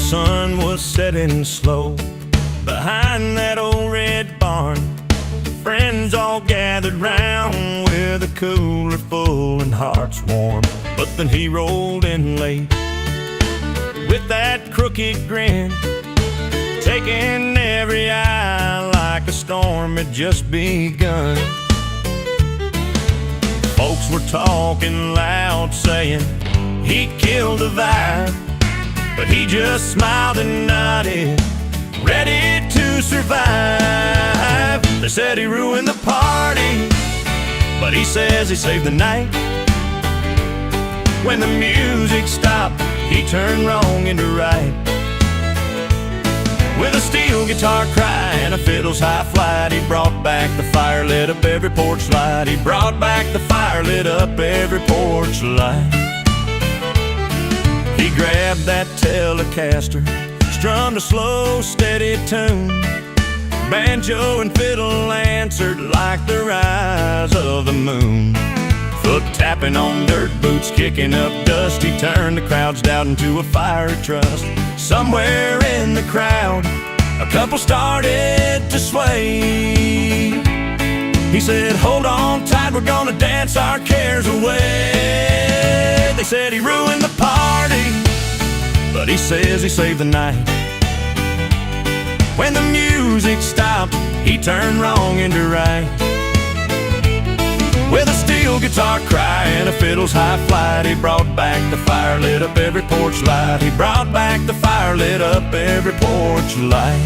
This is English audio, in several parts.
sun was setting slow behind that old red barn. Friends all gathered round with a cooler full and hearts warm. But then he rolled in late with that crooked grin, taking every eye like a storm had just begun. Folks were talking loud, saying he killed the vibe, but he just smiled and nodded, ready to survive. They said he ruined the party, but he says he saved the night. When the music stopped, he turned wrong into right. With a steel guitar cry and a fiddle's high flight, he brought back the fire, lit up every porch light. He brought back the fire, lit up every porch light. He grabbed that Telecaster, strummed a slow, steady tune. Banjo and fiddle answered like the rise of the moon. Foot tapping on dirt boots, kicking up dust, he turned the crowd's doubt into a fiery trust. Somewhere in the crowd, a couple started to sway. He said, hold on tight, we're gonna dance our cares away. They said he ruined the party, but he says he saved the night. When the music stopped, he turned wrong into right. With a steel guitar cry and a fiddle's high flight, he brought back the fire, lit up every porch light. He brought back the fire, lit up every porch light.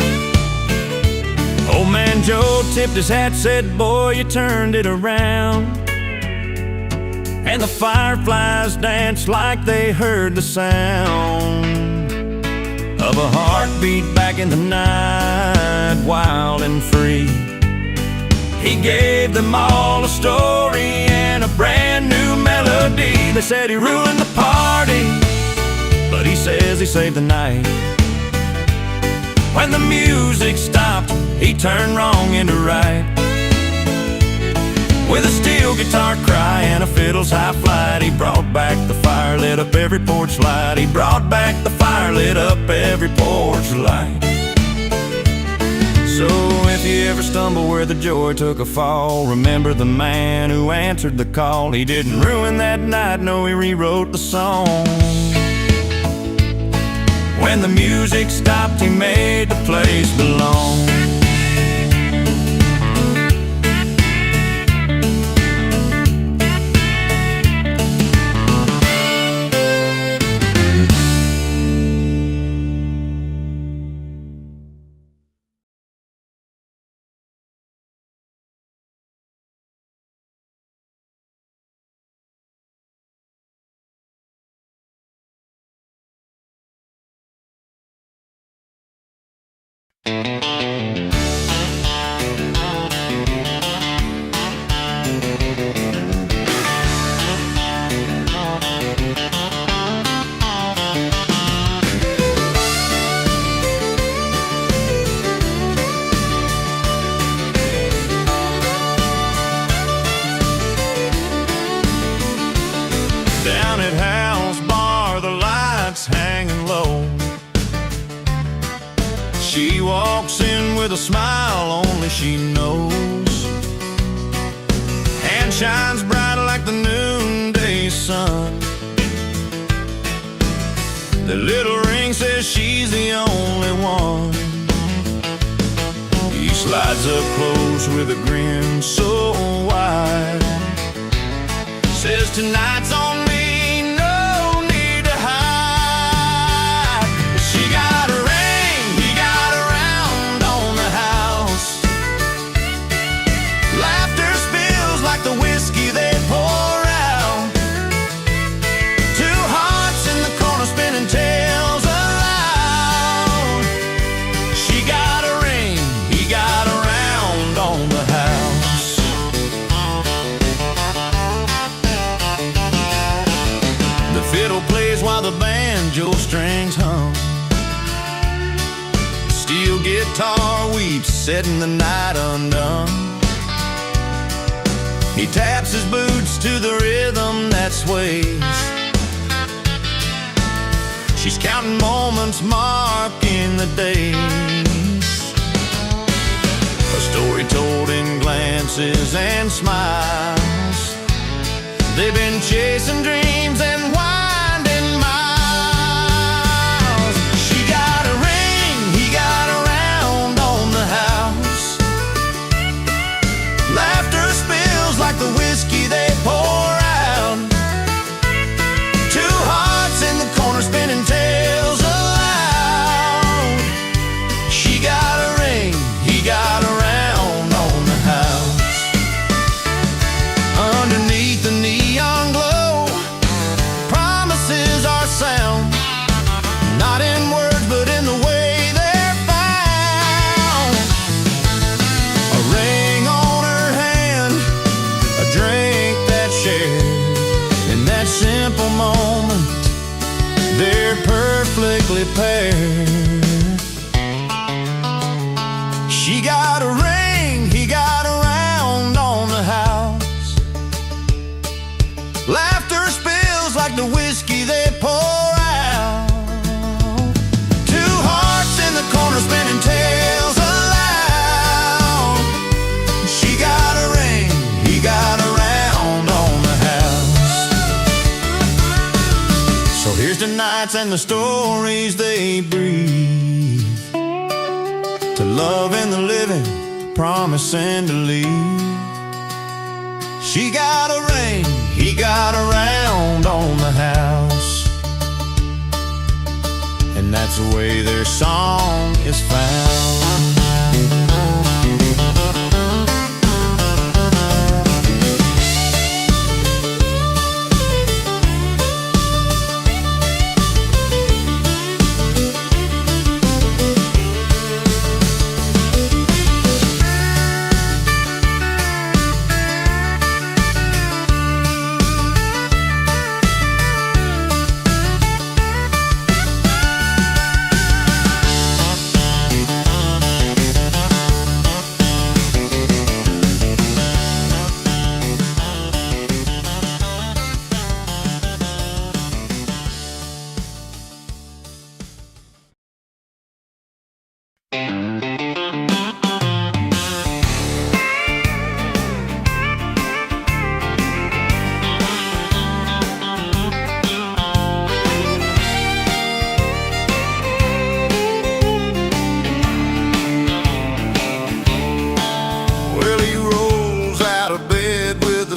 Old man Joe tipped his hat, said, boy, you turned it around. And the fireflies danced like they heard the sound of a heartbeat back in the night, wild and free. He gave them all a story and a brand new melody. They said he ruined the party, but he says he saved the night. When the music stopped, he turned wrong into right. With a steel guitar cry and a fiddle's high flight, he brought back the fire, lit up every porch light. He brought back the fire, lit up every porch light. So if you ever stumble where the joy took a fall, remember the man who answered the call. He didn't ruin that night, no, he rewrote the song. When the music stopped, he made the place belong. Down at Hal's bar, the lights hanging low. She walks in with a smile only she knows, and shines bright like the noonday sun. The little ring says she's the only one. He slides up close with a grin so wide, says tonight's on me, no need to hide. She got a ring, he got a round on the house. Laughter spills like the whiskey they pour out. Two hearts in the corner spinning tales aloud. She got a ring, he got a round on the house. The fiddle plays while the banjo strings hum. The steel guitar weeps, setting the night undone. He taps his boots to the rhythm that sways. She's counting moments, marking the days. A story told in glances and smiles. They've been chasing dreams and winding miles. She got a ring, he got a round on the house. Laughter spills like the whiskey they pour out. Two hearts in the corner spinning tales aloud. She got a ring, he got a round on the house. Underneath the neon glow, promises are sound. Not in words, but in the way they're found. A ring on her hand, a drink that's shared. In that simple moment, they're perfectly paired. She got a ring, he got a round on the house. Laughter spills like the whiskey they pour out. Two hearts in the corner spinning tales aloud. She got a ring, he got a round on the house. So here's the nights and the stories they breathe. To love in the living, promising to leave. She got a ring, he got a round on the house. And that's the way their song is found.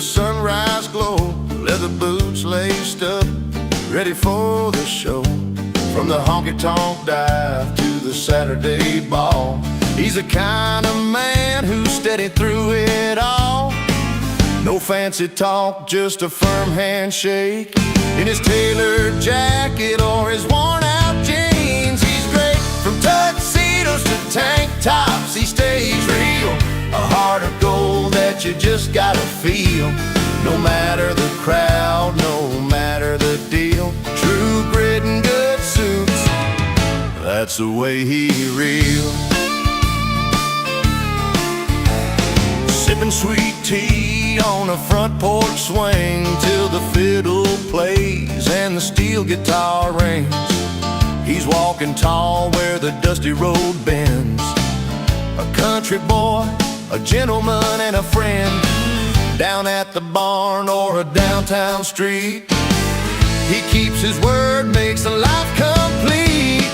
Sunrise glow, leather boots laced up, ready for the show. From the honky-tonk dive to the Saturday ball, he's the kind of man who's steady through it all. No fancy talk, just a firm handshake. In his tailored jacket or his worn-out jeans, he's great. From tuxedos to tank tops, he stays real. A heart of gold that you just gotta feel. No matter the crowd, no matter the deal. True grit and good suits, that's the way he reels. Sipping sweet tea on a front porch swing till the fiddle plays and the steel guitar rings. He's walking tall where the dusty road bends. A country boy, a gentleman and a friend. Down at the barn or a downtown street, he keeps his word, makes a life complete.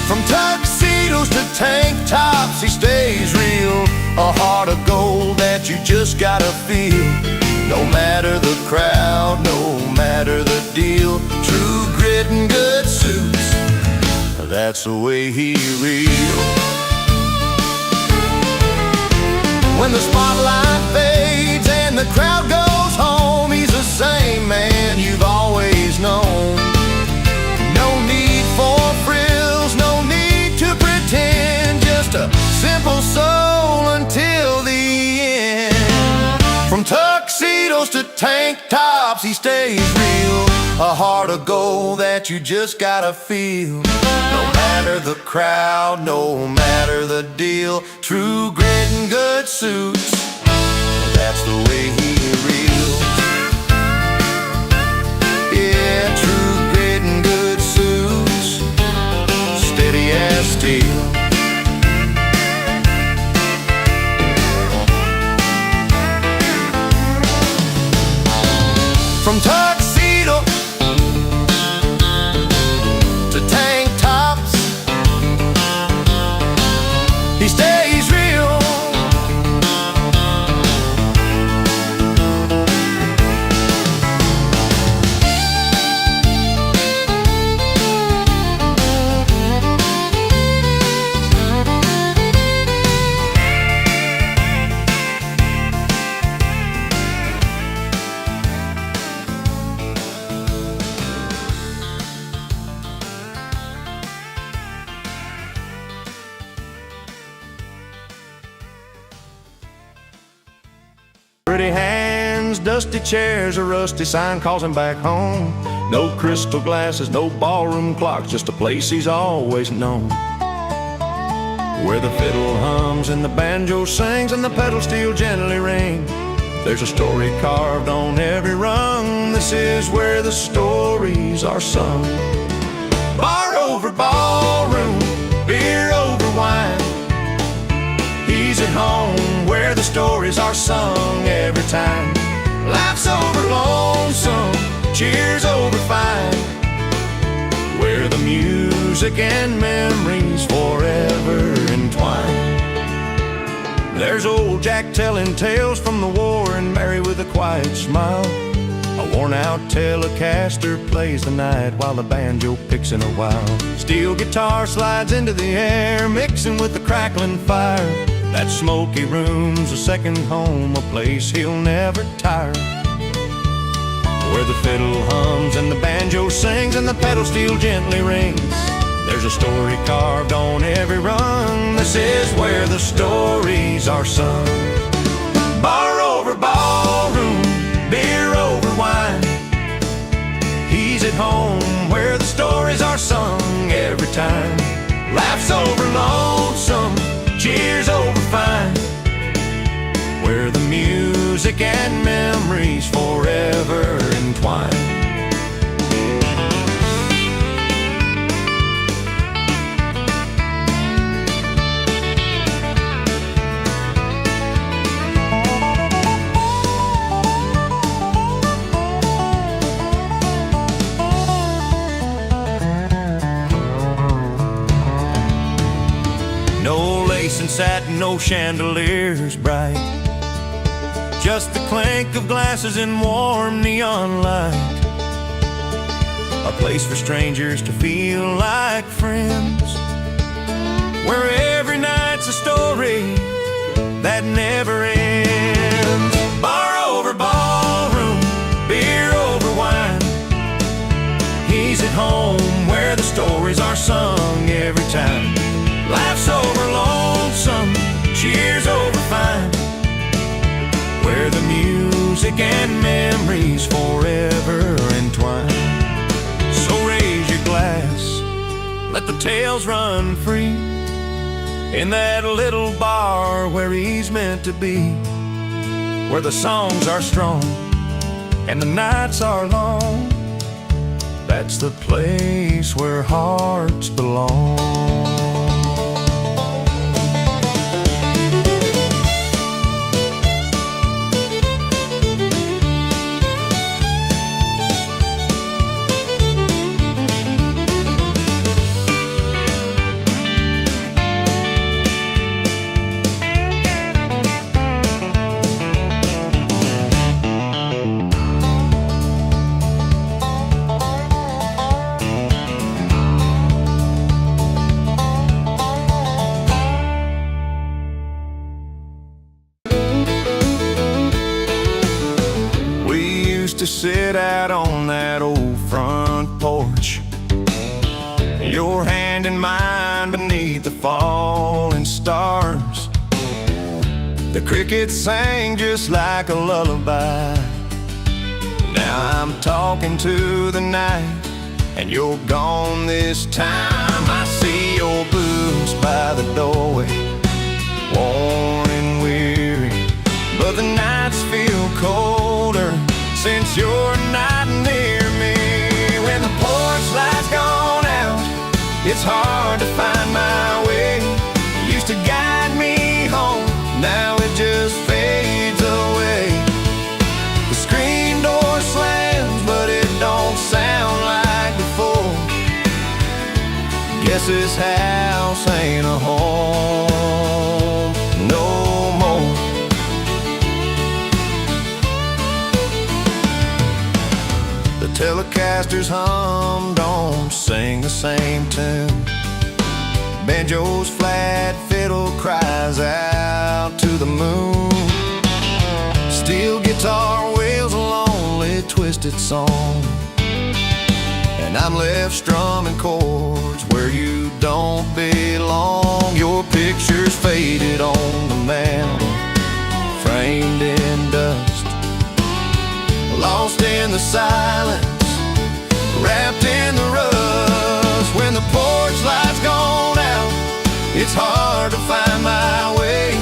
From tuxedos to tank tops, he stays real. A heart of gold that you just gotta feel. No matter the crowd, no matter the deal. True grit and good suits, that's the way he reels. When the spotlight fades and the crowd goes home, he's the same man you've always known. No need for frills, no need to pretend. Just a simple soul until the end. From tuxedos to tank tops, he stays real. A heart of gold that you just gotta feel. No matter the crowd, no matter the deal. True grit and good suits, that's the way he reels. Yeah, true grit and good suits, pretty hands, dusty chairs, a rusty sign calls him back home. No crystal glasses, no ballroom clocks, just a place he's always known. Where the fiddle hums and the banjo sings and the pedal steel gently ring. There's a story carved on every rung. This is where the stories are sung. Bar over ballroom, beer over wine. He's at home where the stories are sung every time. Laughs over lonesome, cheers over fine. Where the music and memories forever entwine. There's old Jack telling tales from the war and Mary with a quiet smile. A worn-out Telecaster plays the night while the banjo picks in a while. Steel guitar slides into the air, mixing with the crackling fire. That smoky room's a second home, a place he'll never tire. Where the fiddle hums and the banjo sings and the pedal steel gently rings. There's a story carved on every rung. This is where the stories are sung. Bar over ballroom, beer over wine. He's at home where the stories are sung every time. Laughs over lonesome, cheers over fine. Where the music and memories forever entwine. No lace and satin, no chandeliers bright. Just the clink of glasses in warm neon light. A place for strangers to feel like friends. Where every night's a story that never ends. Bar over ballroom, beer over wine. He's at home where the stories are sung every time. Laughs over lonesome, cheers over fine. Where the music and memories forever entwine. So raise your glass, let the tales run free. In that little bar where he's meant to be. Where the songs are strong and the nights are long. That's the place where hearts belong. To sit out on that old front porch, your hand in mine beneath the falling stars. The crickets sang just like a lullaby. Now I'm talking to the night, and you're gone this time. I see your boots by the doorway, worn and weary, but the nights feel colder since you're not near me. When the porch light's gone out, it's hard to find my way. You used to guide me home, now it just fades away. The screen door slams, but it don't sound like before. Guess this house ain't a home no more. Telecasters hum, don't sing the same tune. Banjo's flat, fiddle cries out to the moon. Steel guitar wails a lonely, twisted song, and I'm left strumming chords where you don't belong. Your picture's faded on the mantle, framed in dust. the silence, wrapped in the rust. When the porch light's gone out, it's hard to find my way.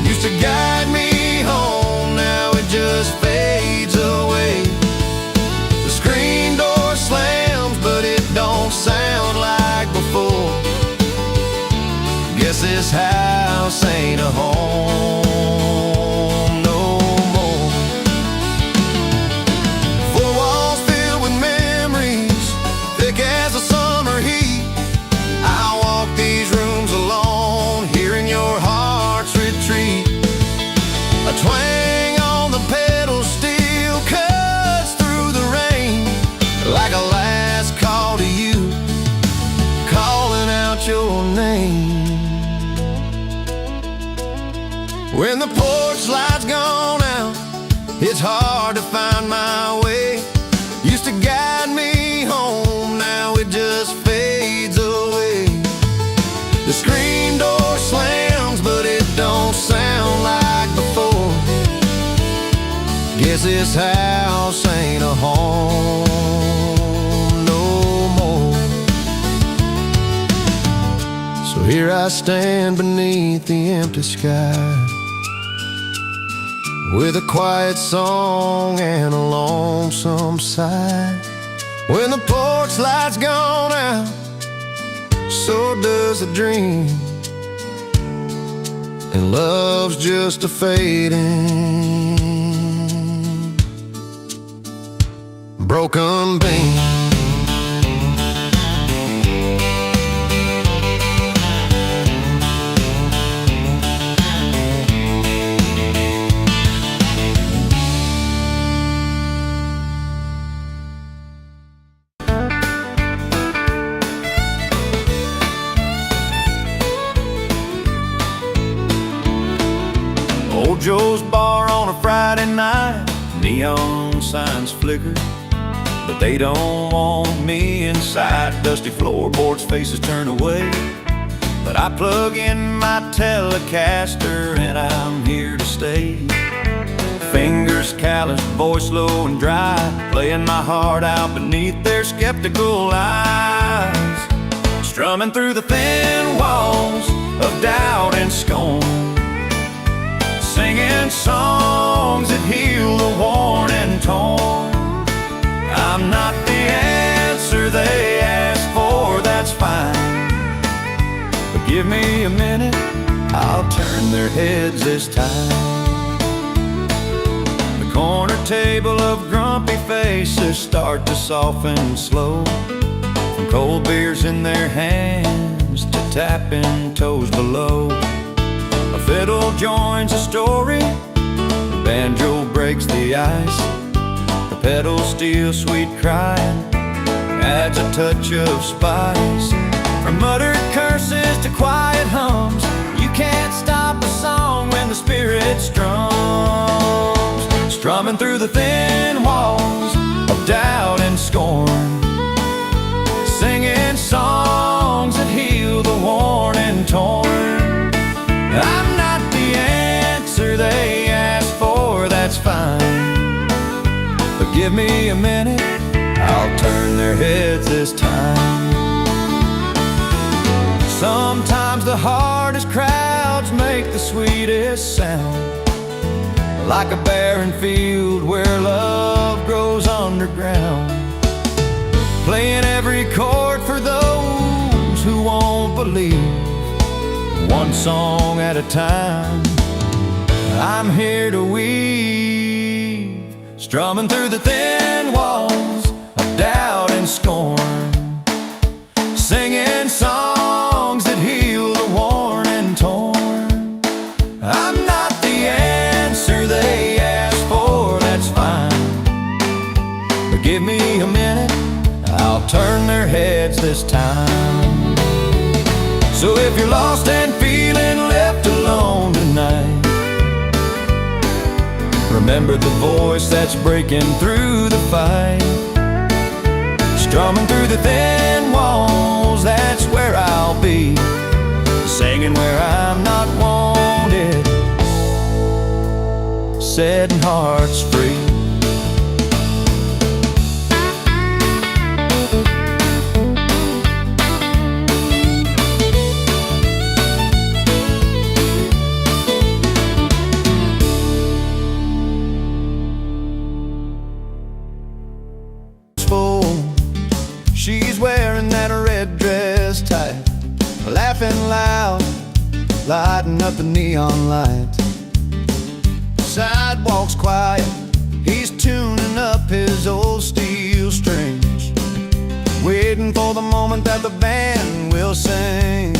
Used to guide me home, now it just fades away. The screen door slams, but it don't sound like before. Guess this house ain't a home no more. Four walls filled with memories, thick as the summer heat. I walk these rooms alone, hearing your heart's retreat. A twang on the pedal steel cuts through the rain, like a last call to you, calling out your name. When the porch light's gone out, it's hard to find my way. Used to guide me home, now it just fades away. The screen door slams, but it don't sound like before. Guess this house ain't a home no more. So here I stand beneath the empty sky, with a quiet song and a lonesome sigh. When the porch light's gone out, so does the dream, and love's just a fading broken beam. Old Joe's bar on a Friday night, neon signs flicker, but they don't want me inside. Dusty floorboards, faces turn away, but I plug in my Telecaster and I'm here to stay. Fingers calloused, voice low and dry, playing my heart out beneath their skeptical eyes. Strumming through the thin walls of doubt and scorn, singing songs that heal the worn and torn. I'm not the answer they asked for, that's fine, but give me a minute, I'll turn their heads this time. The corner table of grumpy faces start to soften slow, from cold beers in their hands to tapping toes below. A fiddle joins a story, the banjo breaks the ice, the pedal steel sweet crying adds a touch of spice. From muttered curses to quiet hums, you can't stop a song when the spirit strums. Strumming through the thin walls of doubt and scorn, singing songs that heal the worn and torn. I'm not the answer they asked for, that's fine, but give me a minute, I'll turn their heads this time. Sometimes the hardest crowds make the sweetest sound, like a barren field where love grows underground. Playing every chord for those who won't believe, one song at a time, I'm here to weave. Strumming through the thin walls of doubt and scorn, singing songs that heal the worn and torn. I'm not the answer they asked for, that's fine, but give me a minute, I'll turn their heads this time. So if you're lost and feeling left alone tonight, remember the voice that's breaking through the fight. Strumming through the thin walls, that's where I'll be, singing where I'm not wanted, setting hearts free. lighting up the neon light. Sidewalk's quiet, he's tuning up his old steel strings, waiting for the moment that the band will sing.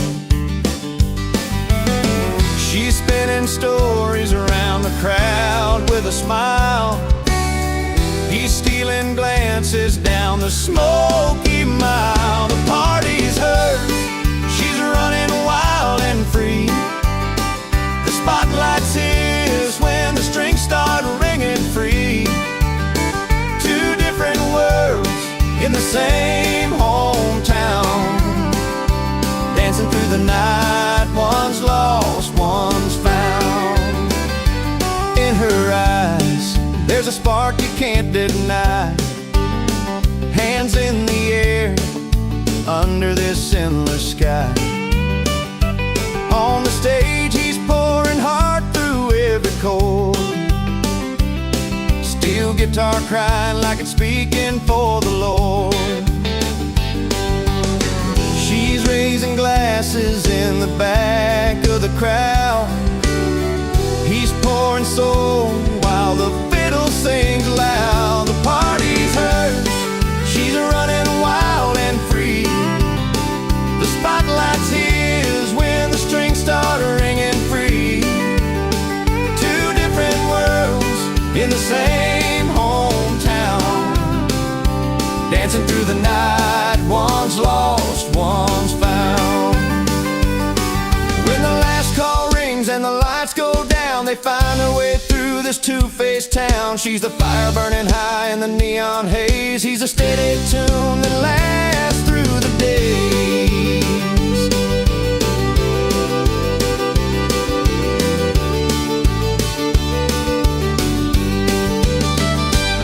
She's spinning stories around the crowd with a smile. He's stealing glances down the smoky mile. The party's hers, she's running wild and free. The spotlight's his when the strings start ringing free. Two different worlds in the same hometown, dancing through the night. One's lost, one's found. In her eyes, there's a spark you can't deny. Hands in the air under this endless sky. On the stage he's pouring heart through every chord, steel guitar crying like it's speaking for the Lord. She's raising glasses in the back of the crowd. He's pouring soul while the fiddle sings loud. The party's hers, she's running wild and free. The spotlight's his when the strings start ringing free. Two different worlds in the same hometown, dancing through the night. One's lost, one's found. When the last call rings and the lights go down, they find their way through this two-faced town. She's the fire burning high in the neon haze. He's a steady tune that lasts through the days.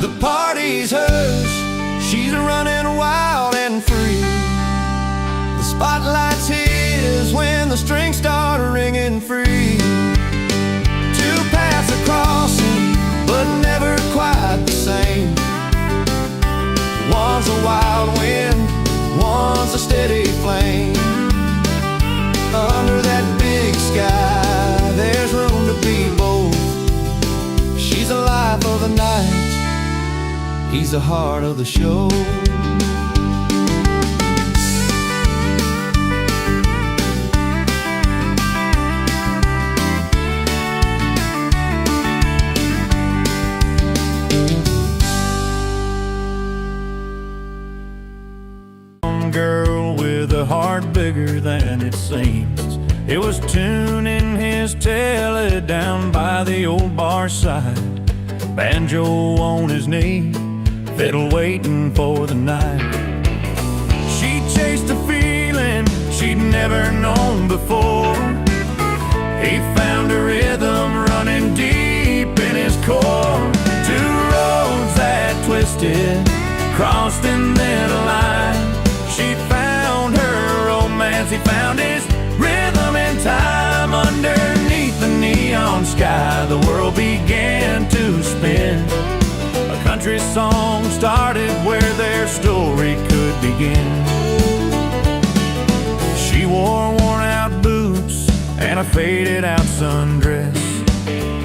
The party's hers, she's running wild and free. The spotlight's his when the strings start ringing free. Two paths are crossing, but never quite the same. One's a wild wind, one's a steady flame. Under that big sky, there's room to be both. She's the life of the night, he's the heart of the show. Girl with a heart bigger than it seems. It was tuning his tele down by the old bar side, banjo on his knee, fiddle waiting for the night. She chased a feeling she'd never known before. He found a rhythm running deep in his core. Two roads that twisted, crossed and then aligned. She found her romance, he found his rhythm in time. Underneath the neon sky, the world began to spin. A country song started where their story could begin. She wore worn-out boots and a faded-out sundress.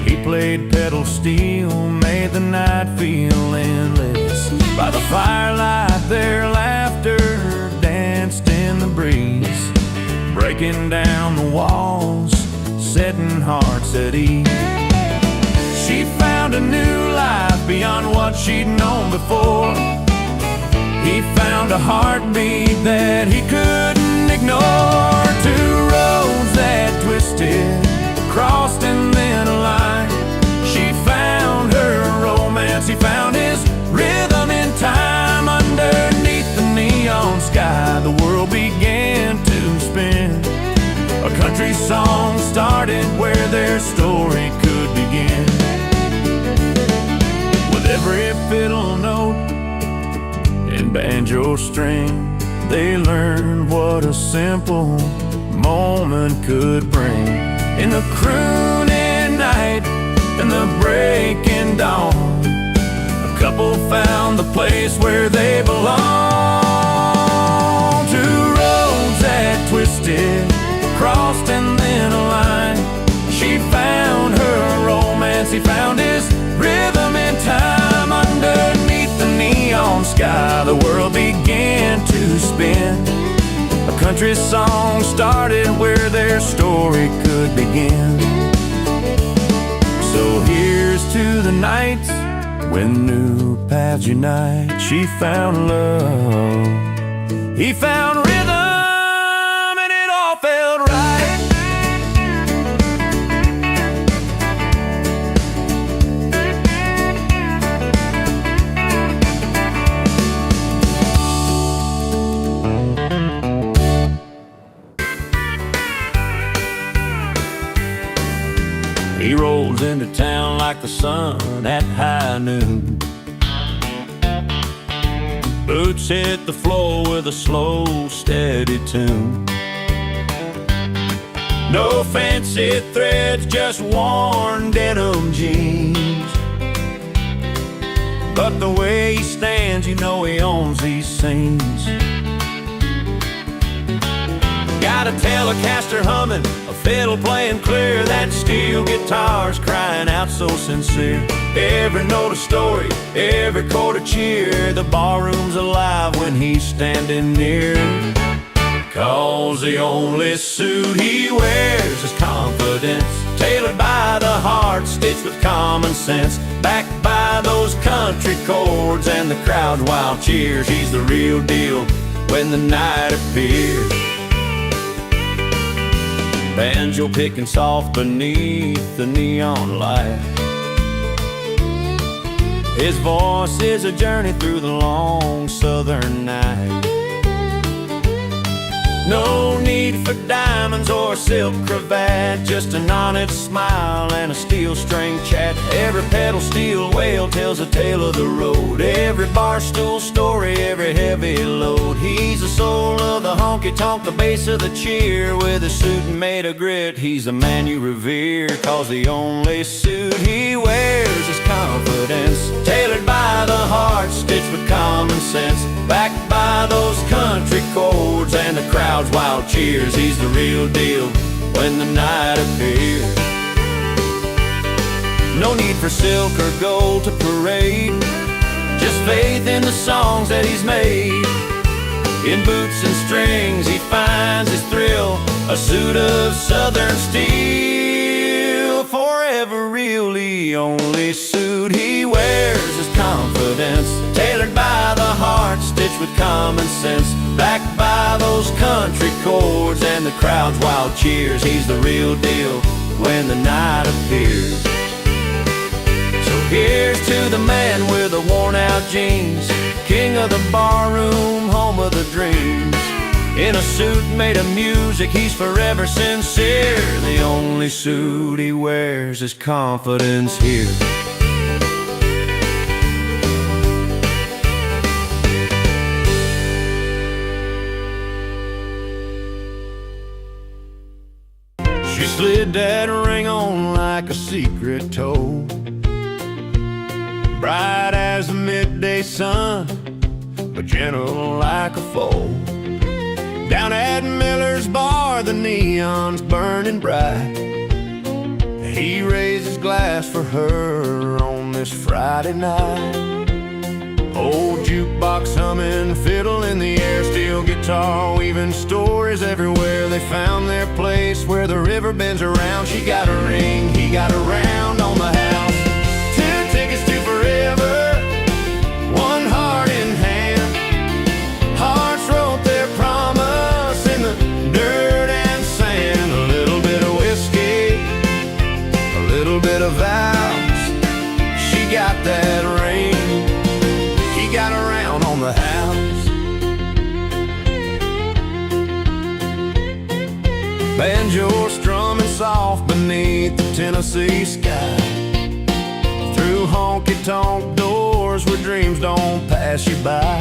He played pedal steel, made the night feel endless. By the firelight, their laughter danced in the breeze, breaking down the walls, setting hearts at ease. She found a new life beyond what she'd known before. He found a heartbeat that he couldn't ignore. Two roads that twisted, crossed and then aligned. She found her romance, he found his rhythm in time. Underneath the neon sky, the world began to spin. A country song started where their story could begin. With every fiddle note and banjo string, they learned what a simple moment could bring. In the crooning night and the breaking dawn, a couple found the place where they belong. Two roads that twisted, crossed and then aligned. country song started where their story could begin. So here's to the nights when new paths unite. She found love, he found rhythm, and it all felt right. He rolls into town like the sun at high noon. Boots hit the floor with a slow, steady tune. No fancy threads, just worn denim jeans. But the way he stands, you know he owns these scenes. Got a Telecaster humming, a fiddle playing clear, that steel guitar's crying out so sincere. Every note a story, every chord a cheer. The barroom's alive when he's standing near. 'Cause the only suit he wears is confidence, tailored by the heart, stitched with common sense, backed by those country chords and the crowd's wild cheers. He's the real deal when the night appears. Banjo picking soft beneath the neon light. His voice is a journey through the long southern night. No need for diamonds or a silk cravat, just an honest smile and a steel string chat. Every pedal steel wail tells a tale of the road, every bar stool story, every heavy load. He's the soul of the honky-tonk, the base of the cheer. With a suit made of grit, he's the man you revere. 'Cause the only suit he wears is confidence, tailored by the heart, stitched with common sense, backed by those country chords and the crowd's wild cheers. He's the real deal when the night appears. No need for silk or gold to parade, just faith in the songs that he's made. In boots and strings he finds his thrill, a suit of southern steel. Forever real, the only suit he wears is confidence, tailored by the heart, stitched with common sense, backed by those country chords and the crowd's wild cheers. He's the real deal when the night appears. So here's to the man with the worn out jeans, king of the barroom, home of the dreams. In a suit made of music, he's forever sincere. The only suit he wears is confidence here. She slid that ring on like a secret toad, bright as the midday sun, but gentle like a foe. Down at Miller's bar, the neon's burning bright. He raised his glass for her on this Friday night. Old jukebox humming, fiddle in the air, steel guitar weaving stories everywhere. They found their place where the river bends around. She got a ring, he got a round on the house. 2 tickets to forever, one heart in hand. Hearts wrote their promise in the dirt and sand. A little bit of whiskey, a little bit of vows. She got that ring, he got a round on the house. Banjo strumming soft beneath the Tennessee sky, through honky-tonk doors where dreams don't pass you by.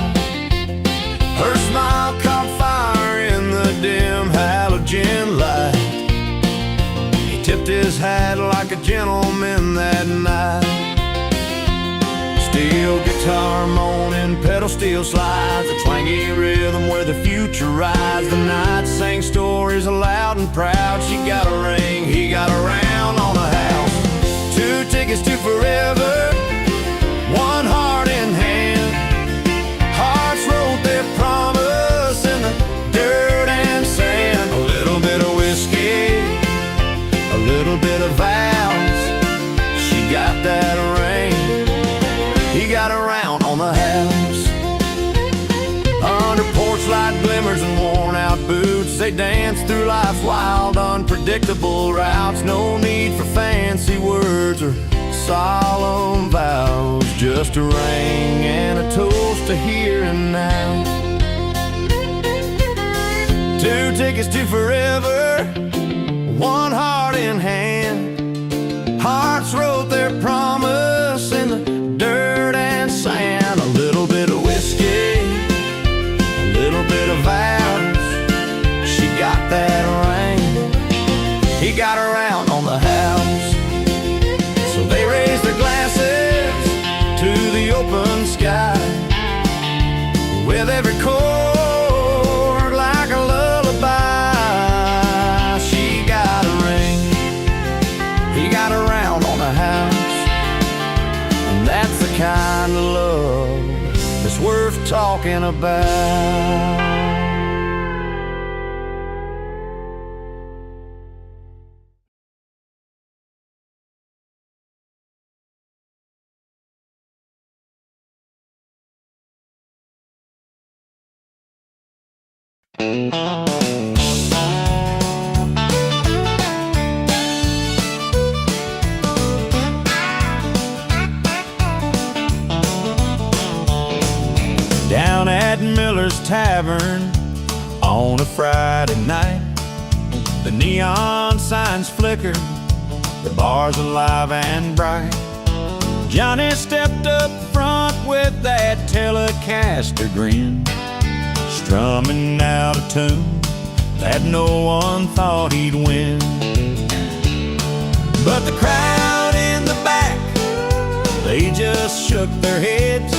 Her smile caught fire in the dim halogen light. He tipped his hat like a gentleman that night. Steel guitar moaning, pedal steel slides, a twangy rhythm where the future rides. The night sang stories aloud and proud. She got a ring, he got a round on the house. 2 tickets to forever, one heart in hand. Hearts wrote their promise in the dirt and They dance through life's wild, unpredictable routes. No need for fancy words or solemn vows. Just a ring and a toast to here and now. 2 tickets to forever, 1 heart in hand. Hearts wrote their promise in the dirt and sand. A little bit of whiskey, a little bit of vows. She got that ring, he got around on the house. So they raised their glasses to the open sky, with every chord like a lullaby. She got a ring, he got around on the house. And that's the kind of love that's worth talking about. Down at Miller's Tavern on a Friday night, the neon signs flicker, the bar's alive and bright. Johnny stepped up front with that Telecaster grin, strumming out a tune that no one thought he'd win. But the crowd in the back, they just shook their heads,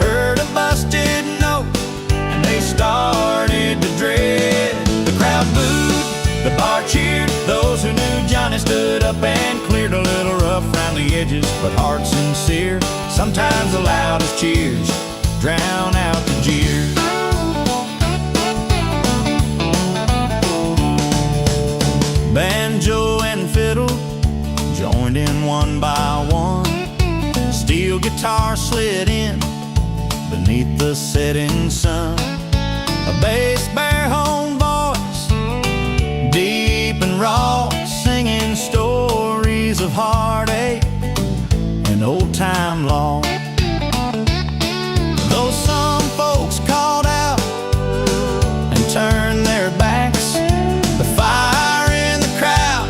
heard a busted note, and they started to dread. The crowd booed, the bar cheered. Those who knew Johnny stood up and cleared. A little rough round the edges, but heart sincere. Sometimes the loudest cheers drown out the jeers. Banjo and fiddle joined in one by one. Steel guitar slid in beneath the setting sun. A bass baritone voice, deep and raw, singing stories of heartache and old-time law. Though some folks called out and turned their backs, the fire in the crowd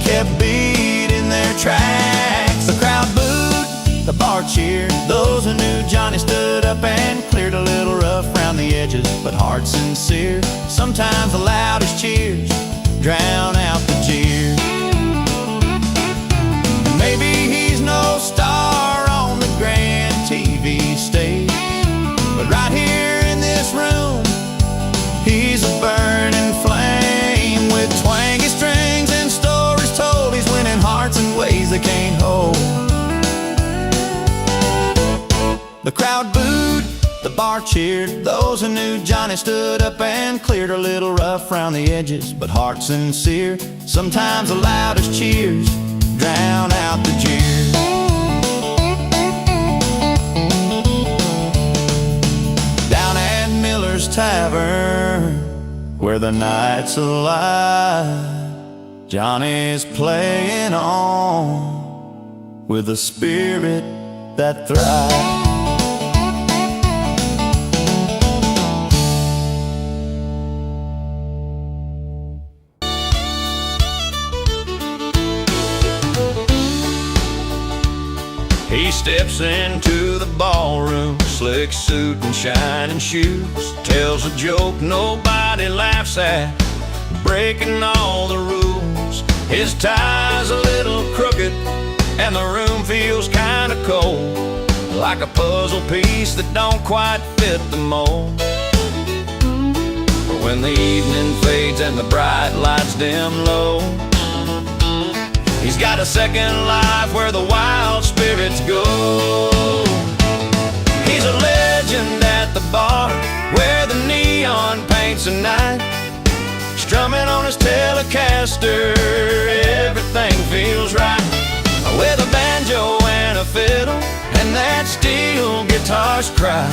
kept beating their tracks. The crowd booed, the bar cheered. Those who knew Johnny stood up and cleared. A little rough round the edges, but heart sincere. Sometimes the loudest cheers drown out the jeers. Maybe he's no star on the grand TV stage, but right here in this room, he's a burning flame. With twangy strings and stories told, he's winning hearts in ways they can't hold. The crowd booed, the bar cheered. Those who knew Johnny stood up and cleared. A little rough round the edges, but heart sincere. Sometimes the loudest cheers drown out the jeers. Down at Miller's Tavern, where the night's alive, Johnny's playing on with a spirit that thrives. He steps into the ballroom, slick suit and shining shoes. Tells a joke nobody laughs at, breaking all the rules. His tie's a little crooked and the room feels kinda cold, like a puzzle piece that don't quite fit the mold. But when the evening fades and the bright lights dim low, he's got a second life where the wild spirits go. He's a legend at the bar where the neon paints a night. Strumming on his Telecaster, everything feels right. With a banjo and a fiddle and that steel guitar's cry,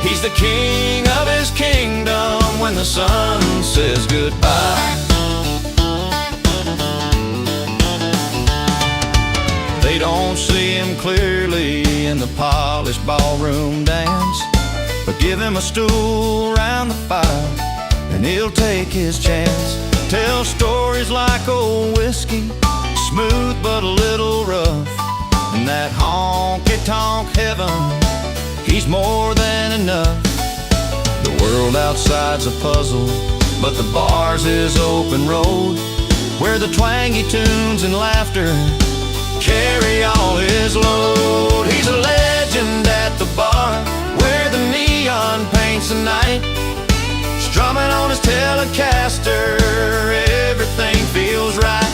He's the king of his kingdom when the sun says goodbye. They don't see him clearly in the polished ballroom dance, but give him a stool around the fire and he'll take his chance. Tell stories like old whiskey, smooth but a little rough. In that honky-tonk heaven, he's more than enough. The world outside's a puzzle, but the bar's his open road, where the twangy tunes and laughter carry all his load. He's a legend at the bar, where the neon paints the night. Strumming on his Telecaster, everything feels right.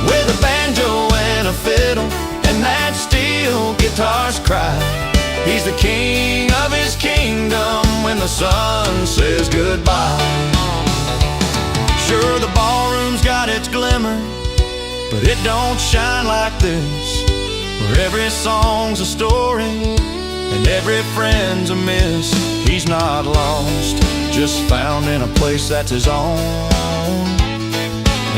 With a banjo and a fiddle, and that steel guitar's cry. He's the king of his kingdom when the sun says goodbye. Sure, the ballroom's got its glimmer, but it don't shine like this, where every song's a story and every friend's a miss. He's not lost, just found in a place that's his own.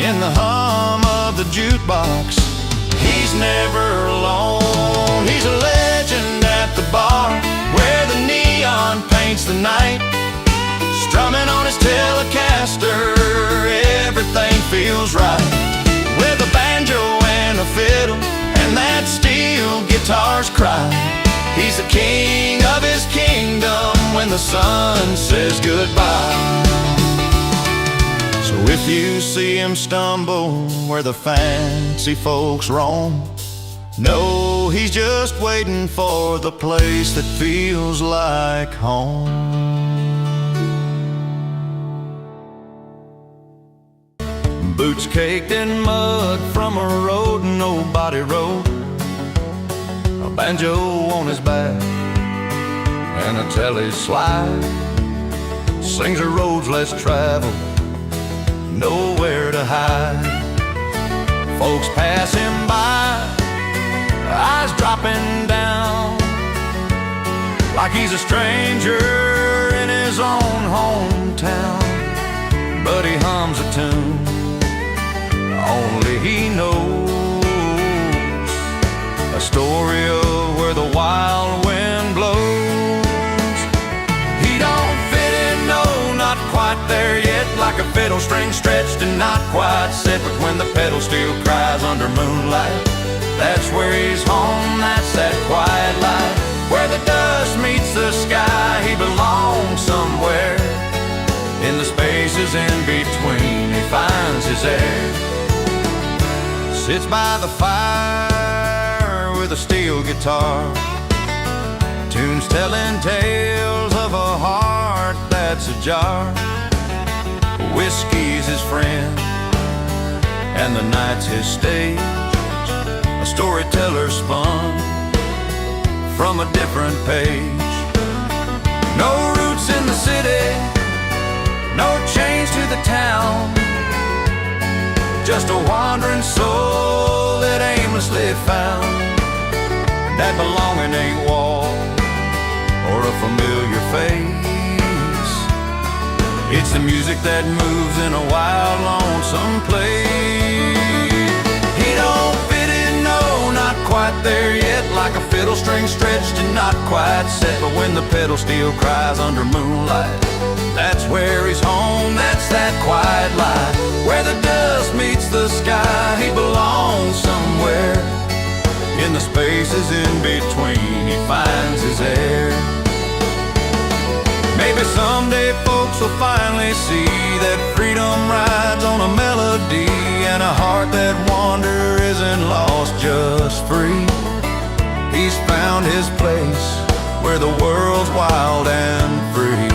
In the hum of the jukebox, he's never alone. He's a legend at the bar, where the neon paints the night. Strumming on his Telecaster, everything feels right. With a banjo and a fiddle, and that steel guitar's cry. He's the king of his kingdom when the sun says goodbye. So if you see him stumble where the fancy folks roam, know he's just waiting for the place that feels like home. Boots caked in mud from a road nobody rode, a banjo on his back and a telly slide. Sings of roads less traveled, nowhere to hide. Folks pass him by, eyes dropping down, like he's a stranger in his own hometown. But he hums a tune only he knows, a story of where the wild wind blows. He don't fit in, no, not quite there yet, like a fiddle string stretched and not quite set. But when the pedal still cries under moonlight, that's where he's home, that's that quiet light. Where the dust meets the sky, he belongs somewhere. In the spaces in between, he finds his air. Sits by the fire with a steel guitar, tunes telling tales of a heart that's ajar. Whiskey's his friend and the night's his stage, a storyteller spun from a different page. No roots in the city, no chains to the town, just a wandering soul that aimlessly found. That belonging ain't wall or a familiar face, it's the music that moves in a wild, lonesome place. He don't fit in, no, not quite there yet, like a fiddle string stretched and not quite set. But when the pedal still cries under moonlight, that's where he's home, that's that quiet light. Where the dust meets the sky, he belongs somewhere. In the spaces in between, he finds his air. Maybe someday folks will finally see that freedom rides on a melody, and a heart that wanders isn't lost, just free. He's found his place where the world's wild and free.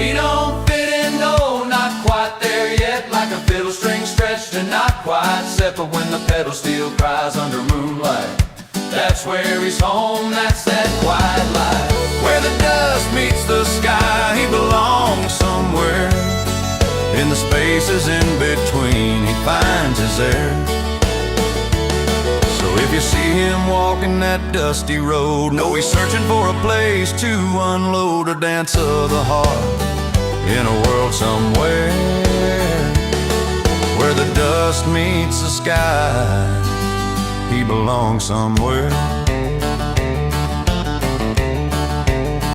He don't fit in, no, not quite there yet, like a fiddle string stretched and not quite set. But when the pedal still cries under moonlight, that's where he's home, that's that quiet light. Where the dust meets the sky, he belongs somewhere. In the spaces in between, he finds his air. So if you see him him walking that dusty road. No, he's searching for a place to unload a dance of the heart in a world somewhere where the dust meets the sky. He belongs somewhere.